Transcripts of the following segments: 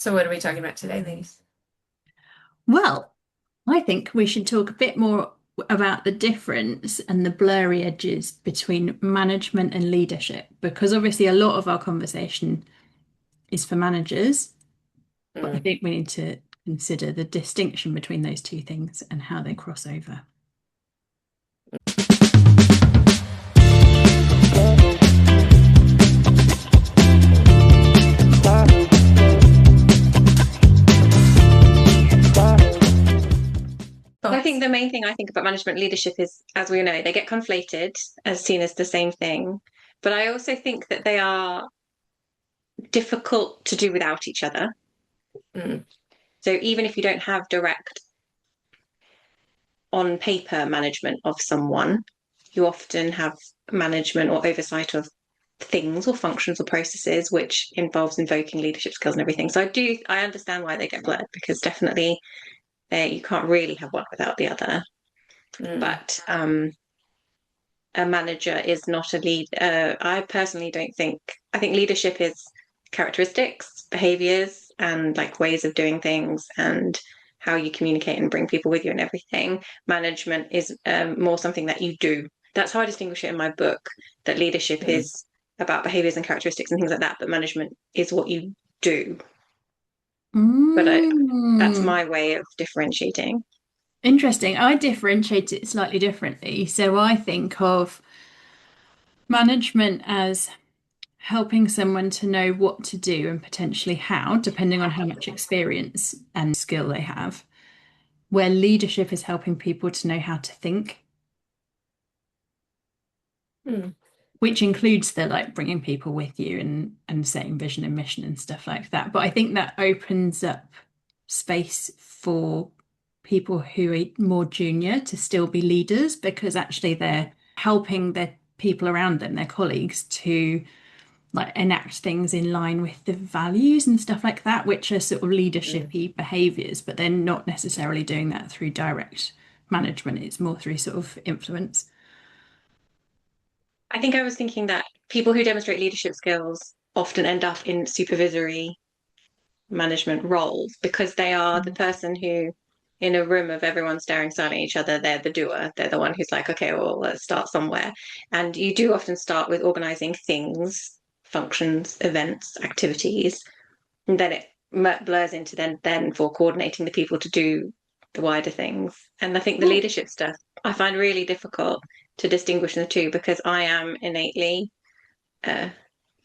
So what are we talking about today, ladies? Well, I think we should talk a bit more about the difference and the blurry edges between management and leadership, because obviously a lot of our conversation is for managers, but I Mm. think we need to consider the distinction between those two things and how they cross over. I think Thoughts? the main thing I think about management leadership is, as we know, they get conflated as seen as the same thing. But I also think that they are difficult to do without each other. Mm. So even if you don't have direct on paper management of someone, you often have management or oversight of things or functions or processes, which involves invoking leadership skills and everything. So I understand why they get blurred because definitely you can't really have one without the other. Mm. But a manager is not a lead. I personally don't think, I think leadership is characteristics, behaviors, and like ways of doing things and how you communicate and bring people with you and everything. Management is more something that you do. That's how I distinguish it in my book, that leadership Mm. is about behaviors and characteristics and things like that, but management is what you do. But that's Mm, my way of differentiating. interesting. I differentiate it slightly differently. So I think of management as helping someone to know what to do and potentially how, depending on how much experience and skill they have, where leadership is helping people to know how to think, Mm. which includes the like bringing people with you and setting vision and mission and stuff like that. But I think that opens up space for people who are more junior to still be leaders because actually they're helping their people around them, their colleagues, to like enact things in line with the values and stuff like that, which are sort of Mm. leadershipy behaviors, but they're not necessarily doing that through direct management. It's more through sort of influence. I think I was thinking that people who demonstrate leadership skills often end up in supervisory management roles because they are the person who, in a room of everyone staring silently at each other, they're the doer. They're the one who's like, okay, well, let's start somewhere. And you do often start with organizing things, functions, events, activities, and then it blurs into then for coordinating the people to do the wider things. And I think the Well, leadership stuff I find really difficult to distinguish the two because I am innately uh,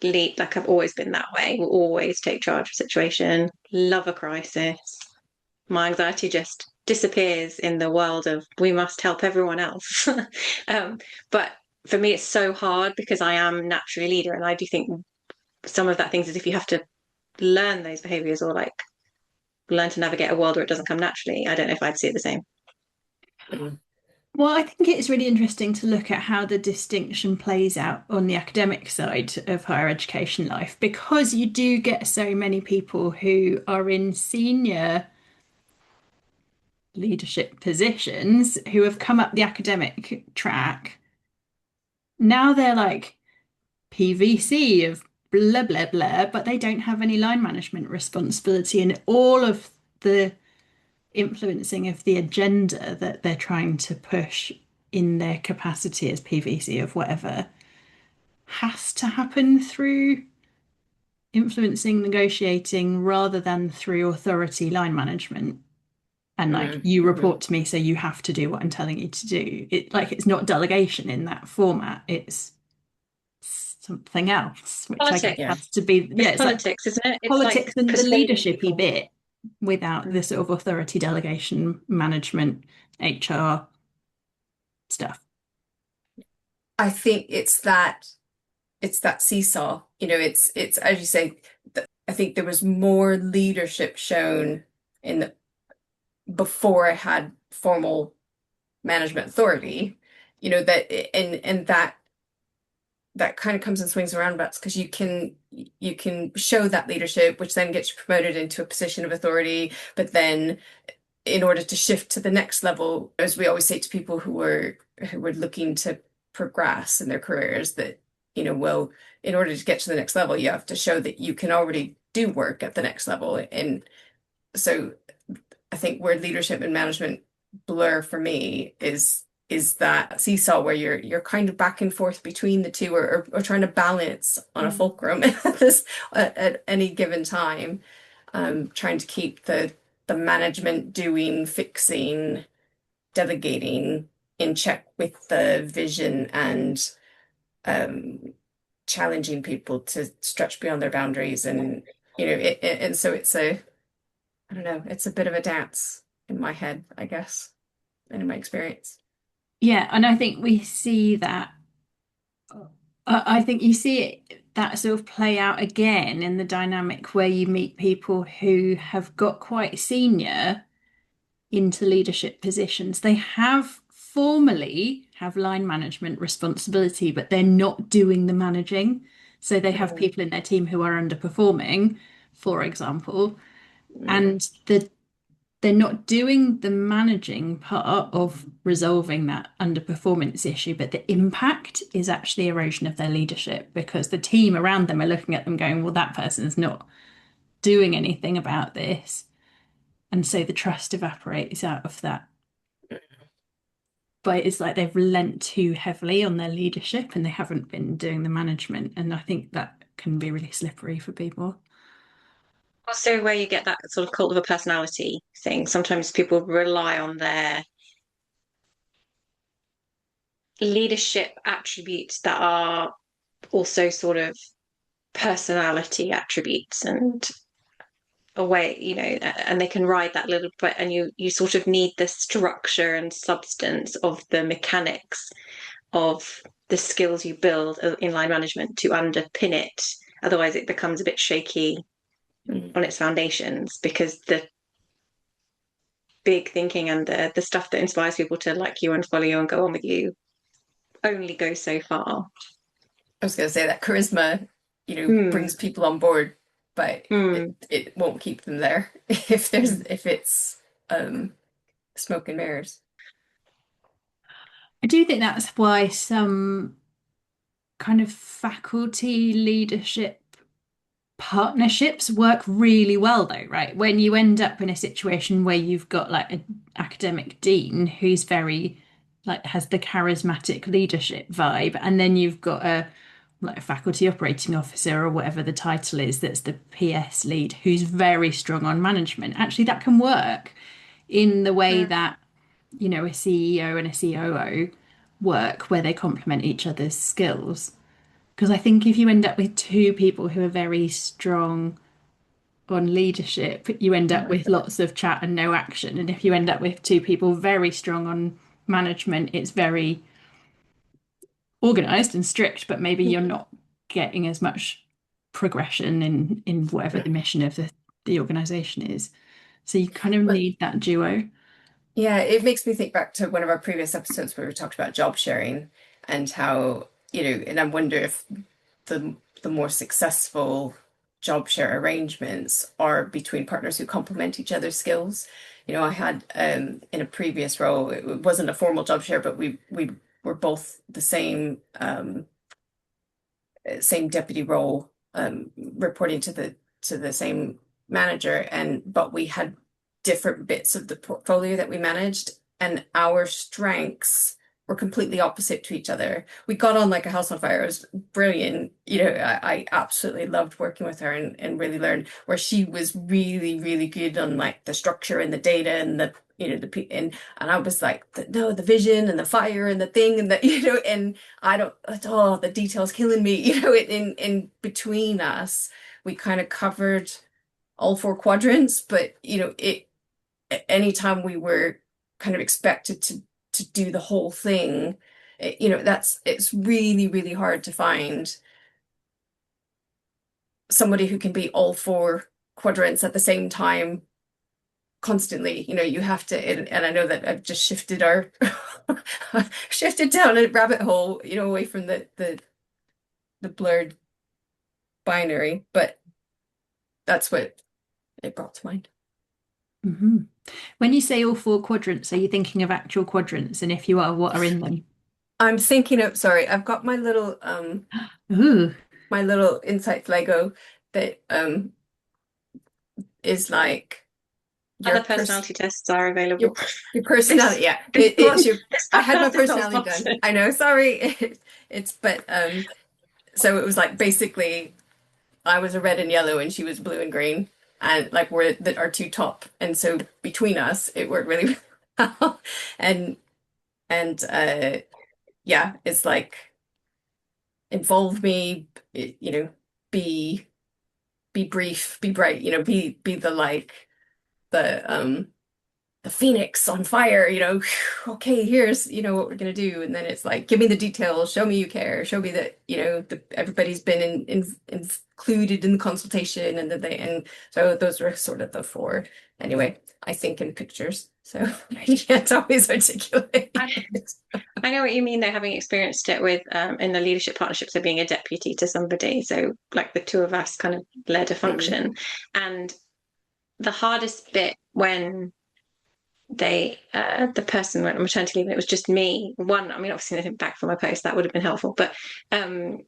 lead, like I've always been that way, will always take charge of a situation, love a crisis. My anxiety just disappears in the world of we must help everyone else. um, but for me, it's so hard because I am naturally a leader, and I do think some of that things is if you have to learn those behaviors or like learn to navigate a world where it doesn't come naturally. I don't know if I'd see it the same. Mm. well, I think it's really interesting to look at how the distinction plays out on the academic side of higher education life because you do get so many people who are in senior leadership positions who have come up the academic track. Now they're like PVC of blah, blah, blah, but they don't have any line management responsibility and all of the influencing of the agenda that they're trying to push in their capacity as PVC of whatever has to happen through influencing, negotiating rather than through authority line management. And like Mm. you Mm. report to me, so you have to do what I'm telling you to do. It like it's not delegation in that format. It's something else, which I guess Politics. Yeah. has to be, It's yeah, it's like politics, isn't it? It's like politics and the persuading leadershipy people. bit without the Mm. sort of authority delegation, management, HR stuff. I think it's that seesaw. It's as you say, I think there was more leadership shown in the before I had formal management authority, that and that kind of comes in swings and roundabouts because you can show that leadership, which then gets you promoted into a position of authority, but then in order to shift to the next level, as we always say to people who were looking to progress in their careers, that well, in order to get to the next level, you have to show that you can already do work at the next level. And so I think where leadership and management blur for me is that seesaw where you're kind of back and forth between the two, or trying to balance on a Mm. fulcrum at this at any given time, trying to keep the management doing, fixing, delegating in check with the vision, and um, challenging people to stretch beyond their boundaries. And and so it's a, I don't know, it's a bit of a dance in my head, I guess, and in my experience. Yeah, and I think we see that. I think you see that sort of play out again in the dynamic where you meet people who have got quite senior into leadership positions. They have formally have line management responsibility, but they're not doing the managing. So they have Mm, people in their team who are underperforming, for example, Mm. and they're not doing the managing part of resolving that underperformance issue, but the impact is actually erosion of their leadership because the team around them are looking at them going, well, that person's not doing anything about this. And so the trust evaporates out of that. But it's like they've lent too heavily on their leadership and they haven't been doing the management. And I think that can be really slippery for people. Also, where you get that sort of cult of a personality thing, sometimes people rely on their leadership attributes that are also sort of personality attributes and a way, and they can ride that little bit, and you sort of need the structure and substance of the mechanics of the skills you build in line management to underpin it. Otherwise, it becomes a bit shaky mm. on its foundations because the big thinking and the stuff that inspires people to like you and follow you and go on with you only goes so far. I was going to say that charisma, Hmm. brings people on board, but Hmm. it won't keep them there if it's um smoke and mirrors. I do think that's why some kind of faculty leadership partnerships work really well though, right? When you end up in a situation where you've got like an academic dean who's very like has the charismatic leadership vibe, and then you've got a like a faculty operating officer or whatever the title is that's the PS lead who's very strong on management. Actually, that can work in the way Mm. that, a CEO and a COO work where they complement each other's skills. Because I think if you end up with two people who are very strong on leadership, you end up with lots of chat and no action. And if you end up with two people very strong on management, it's very organized and strict, but maybe you're not getting as much progression in whatever the mission of the organization is. So you kind of But need that duo. yeah, it makes me think back to one of our previous episodes where we talked about job sharing, and how, and I wonder if the more successful job share arrangements are between partners who complement each other's skills. I had in a previous role, it wasn't a formal job share, but we were both the same deputy role, reporting to the same manager, and but we had different bits of the portfolio that we managed, and our strengths were completely opposite to each other. We got on like a house on fire. It was brilliant. I absolutely loved working with her, and really learned where she was really, really good on like the structure and the data and and I was like, no, the vision and the fire and the thing and and I don't, oh, the details killing me, in between us, we kind of covered all four quadrants, but anytime we were kind of expected to do the whole thing, it's really, really hard to find somebody who can be all four quadrants at the same time constantly. You have to, and I know that I've just shifted our shifted down a rabbit hole, away from the blurred binary, but that's what it brought to mind. Mhm. When you say all four quadrants, are you thinking of actual quadrants? And if you are, what are in them? I'm thinking of, sorry, I've got Ooh, my little insights Lego that is like your Other person, personality tests are your available. your This personality. Yeah, this it's one your. this I had my podcast is not personality done. sponsored. I know, sorry. It's but so it was like basically I was a red and yellow and she was blue and green, and like we're our two top, and so between us it worked really well. And and yeah, it's like involve me, be be brief, be bright, be the like the phoenix on fire, okay, here's, what we're gonna do. And then it's like, give me the details, show me you care, show me that, everybody's been included in the consultation, and that and so those were sort of the four. Anyway, I think in pictures, so I can't always articulate I, it. I know what you mean though, having experienced it with in the leadership partnership, so being a deputy to somebody. So like the two of us kind of led a Mm, function. And the hardest bit when the person went on maternity leave and it was just me. One, I mean, obviously I didn't back from my post, that would have been helpful, but um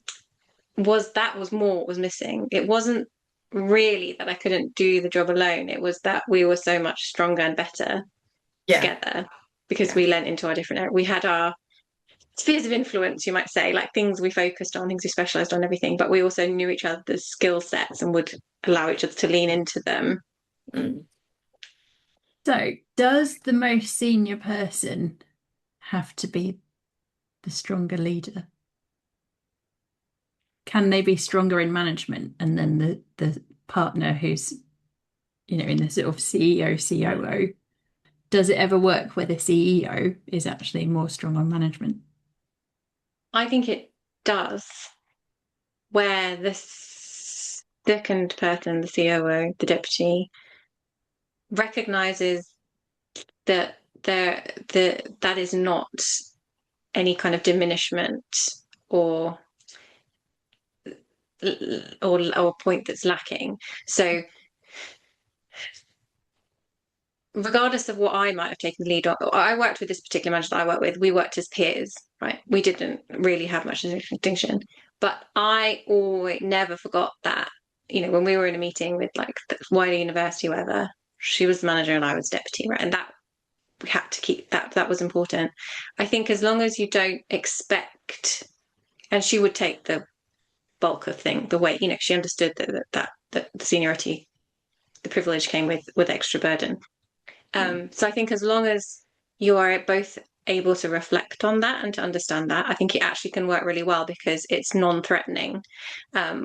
was more what was missing. It wasn't really that I couldn't do the job alone. It was that we were so much stronger and better yeah, together because yeah. we lent into our different areas. We had our spheres of influence, you might say, like things we focused on, things we specialized on, everything, but we also knew each other's skill sets and would allow each other to lean into them. Mm. So, does the most senior person have to be the stronger leader? Can they be stronger in management and then the partner who's, in the sort of CEO, COO, does it ever work where the CEO is actually more strong on management? I think it does, where the second person, the COO, the deputy, recognizes that that is not any kind of diminishment or or a point that's lacking. So regardless of what I might have taken the lead on, I worked with this particular manager that I worked with. We worked as peers, right? We didn't really have much distinction, but I always never forgot that. When we were in a meeting with like the wider university, whatever, she was the manager and I was deputy, right? And that we had to keep that. That was important. I think as long as you don't expect, and she would take the bulk of thing, the weight. She understood that the seniority, the privilege came with extra burden. Mm. So I think as long as you are both able to reflect on that and to understand that, I think it actually can work really well because it's non-threatening.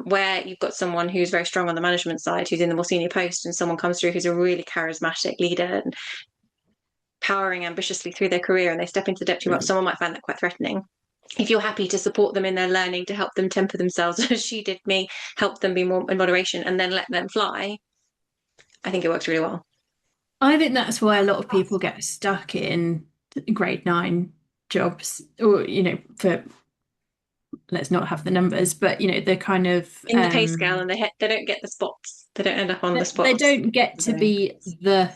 Where you've got someone who's very strong on the management side, who's in the more senior post, and someone comes through who's a really charismatic leader and powering ambitiously through their career, and they step into the deputy role, Mm. someone might find that quite threatening. If you're happy to support them in their learning, to help them temper themselves, as she did me, help them be more in moderation, and then let them fly, I think it works really well. I think that's why a lot of people get stuck in grade nine jobs, or, for let's not have the numbers, but they're kind of In the pay scale, and they don't get the spots. They don't end up on the they spots. don't get to No. be the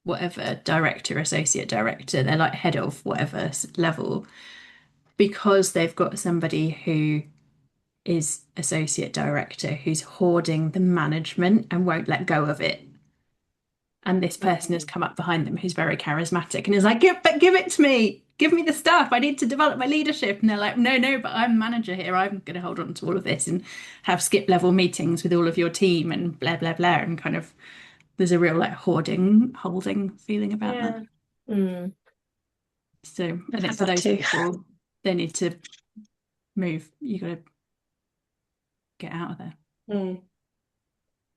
whatever director, associate director, they're like head of whatever level because they've got somebody who is associate director who's hoarding the management and won't let go of it. And this person has come up behind them who's very charismatic and is like, give it to me. Give me the stuff. I need to develop my leadership. And they're like, no, but I'm manager here. I'm going to hold on to all of this and have skip level meetings with all of your team and blah, blah, blah. And kind of, there's a real like holding feeling about that. Yeah, Mm. So I I've think had for that those too. people, they need to move. You got to get out of there. Mm.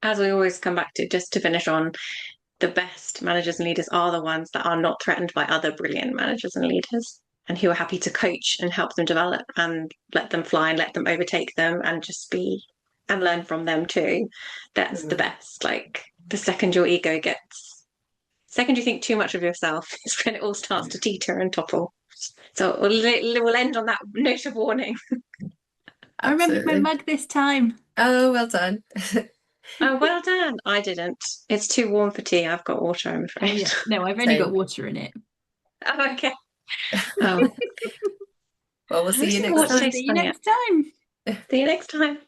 As we always come back to, just to finish on, the best managers and leaders are the ones that are not threatened by other brilliant managers and leaders and who are happy to coach and help them develop and let them fly and let them overtake them and just be and learn from them too. That's the Mm. best. Like the second your ego gets, second you think too much of yourself is when it all starts to teeter and topple. So we'll end on that note of warning. I remembered my Absolutely. mug this time. Oh, well done. Oh, well done. I didn't. It's too warm for tea. I've got water, I'm Oh afraid. yeah. No, I've only got Same. water in it. Oh, okay. Oh, Well, we'll I see always you think next water I'll time. tastes see you funny. next time. See you next time.